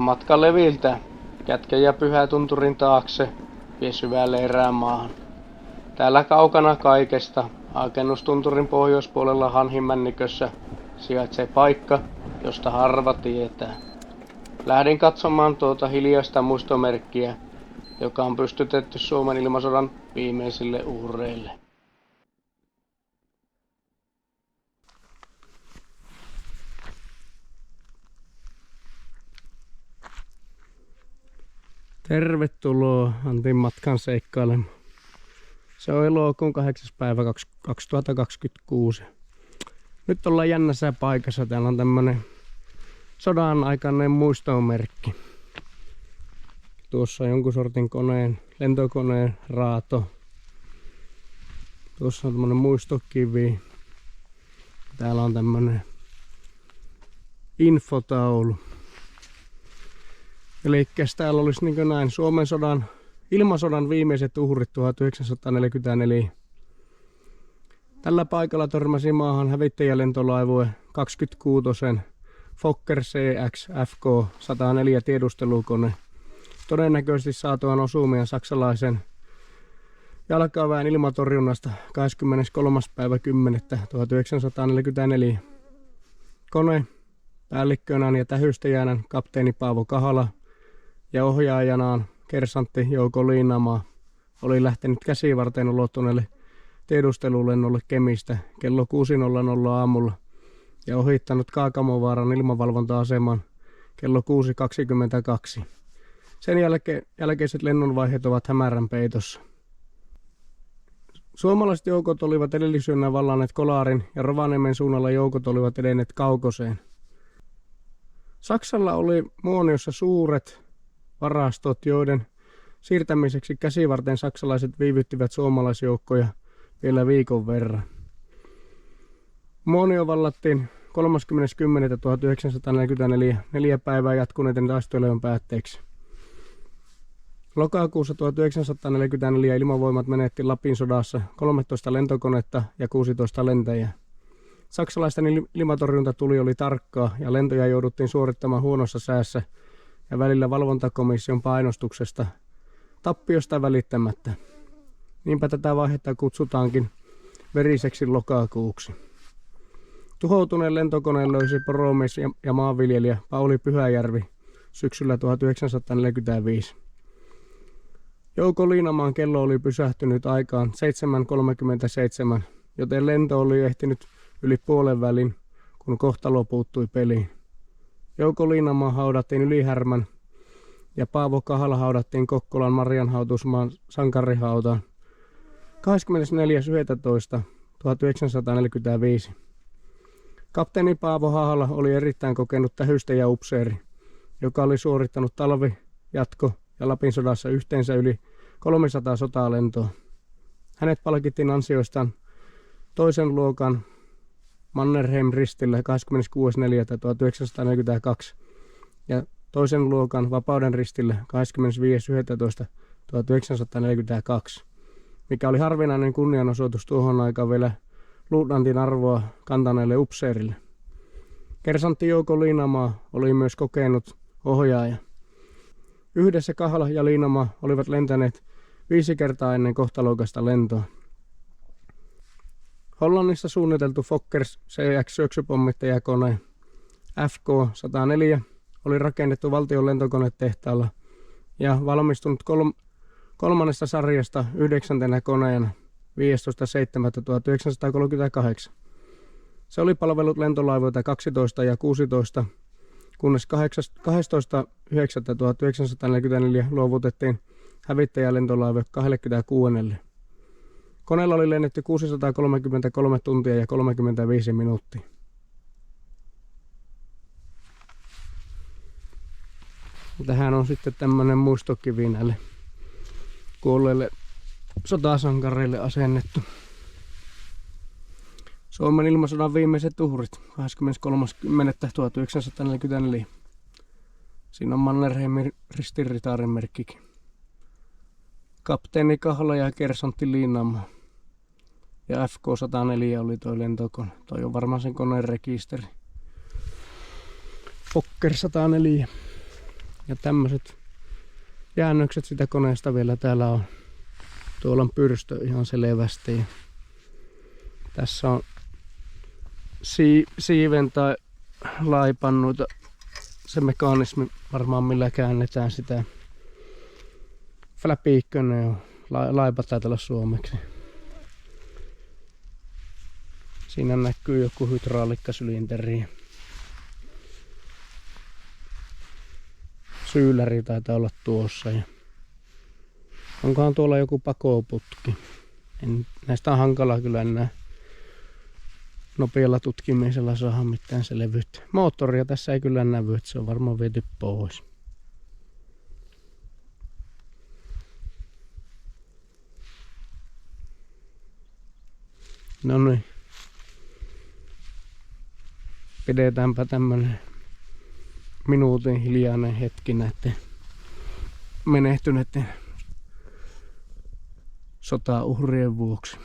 matka leviltä Kätkän ja Pyhätunturin taakse vie syvälle erämaahan. Täällä kaukana kaikesta Haakennustunturin pohjoispuolella Hanhimännikössä sijaitsee paikka, josta harva tietää. Lähdin katsomaan tuota hiljaista muistomerkkiä, joka on pystytetty Suomen ilmasodan viimeisille uhreille. Tervetuloa Antin matkan seikkailemaan. Se on elokuun 8. päivä 2026. Nyt ollaan jännässä paikassa. Täällä on tämmönen sodan aikainen muistomerkki. Tuossa on jonkun sortin lentokoneen raato. Tuossa on tämmönen muistokivi. Täällä on tämmönen infotaulu. Eli täällä olisi niin näin Suomen ilmasodan viimeiset uhrit 1944. Tällä paikalla törmäsi maahan hävittäjälentolaivue 26 Fokker CX FK-104 tiedustelukone. Todennäköisesti saatuaan osumia saksalaisen jalkaväen ilmatorjunnasta 23. päivä 10. 1944. Kone päällikkönään ja tähystäjänään kapteeni Paavo Kahala ja ohjaajanaan kersantti Jouko Liinamaa oli lähtenyt käsivarteen ulottuneelle tiedustelulennolle Kemistä kello 6.00 aamulla ja ohittanut Kaakamovaaran ilmavalvonta-aseman kello 6.22. Sen jälkeiset lennonvaiheet ovat hämärän peitossa. Suomalaiset joukot olivat edellisyönä vallanneet Kolarin ja Rovaniemen suunnalla joukot olivat edenneet Kaukoseen. Saksalla oli Muoniossa suuret varastot, joiden siirtämiseksi käsivarteen saksalaiset viivyttivät suomalaisjoukkoja vielä viikon verran. Muonio vallattiin 30.10.1944 4 päivää jatkuneiden taistelujen päätteeksi. Lokakuussa 1944 ilmavoimat menetti Lapin sodassa 13 lentokonetta ja 16 lentäjää. Saksalaisten ilmatorjuntatuli oli tarkkaa ja lentoja jouduttiin suorittamaan huonossa säässä ja välillä valvontakomission painostuksesta tappiosta välittämättä. Niinpä tätä vaihetta kutsutaankin veriseksi lokakuuksi. Tuhoutuneen lentokoneen löysi poromies ja maanviljelijä Pauli Pyhäjärvi syksyllä 1945. Jouko Liinamaan kello oli pysähtynyt aikaan 7.37, joten lento oli ehtinyt yli puolen välin, kun kohtalo puuttui peliin. Jouko Liinamaa haudattiin Ylihärmän ja Paavo Kahala haudattiin Kokkolan Marianhautusmaan sankarihautaan 24.11.1945. Kapteeni Paavo Kahala oli erittäin kokenut tähystäjäupseeri, joka oli suorittanut talvi-, jatko- ja Lapin sodassa yhteensä yli 300 sotalentoa. Hänet palkittiin ansioistaan toisen luokan Mannerheim-ristillä 26.4.1942 ja toisen luokan Vapauden ristillä 25.11.1942, mikä oli harvinainen kunnianosoitus tuohon aikaan vielä luutnantin arvoa kantaneelle upseerille. Kersantti Jouko Liinamaa oli myös kokenut ohjaaja. Yhdessä Kahala ja Liinamaa olivat lentäneet 5 kertaa ennen kohtalokasta lentoa. Hollannissa suunniteltu Fokker CX syöksypommittajakone FK-104 oli rakennettu valtion lentokonetehtaalla ja valmistunut kolmannesta sarjasta 9. koneena 15.7.1938. Se oli palvellut lentolaivoita 12 ja 16, kunnes 12.9.1944 luovutettiin hävittäjälentolaiva 26. Koneella oli lennetty 633 tuntia ja 35 minuuttia. Tähän on sitten tämmönen muistokivi näille kuolleille sotasankareille asennettu. Suomen ilmasodan viimeiset uhrit 23.10.1944. Siinä on Mannerheimin ristinritaarin merkkikin. Kapteeni Kahala ja kersantti Liinamaa. Ja FK-104 oli toi lentokone. Toi on varmaan sen koneen rekisteri. Fokker 104. Ja tämmöiset jäännökset sitä koneesta vielä täällä on. Tuolla on pyrstö ihan selvästi. Ja tässä on siiven tai laipannuita. Se mekanismi varmaan millä käännetään sitä. Flappi 1 on. Laipa taitaa olla suomeksi. Siinä näkyy joku hydraulikkasylinteri. Syyläri taitaa olla tuossa. Ja onkohan tuolla joku pakoputki? Näistä on hankala kyllä enää nopealla tutkimisella saada mitään selvyyttä. Moottoria tässä ei kyllä näy, että se on varmaan viety pois. No niin. Pidetäänpä tämmönen minuutin hiljainen hetki näiden menehtyneiden sotauhrien vuoksi.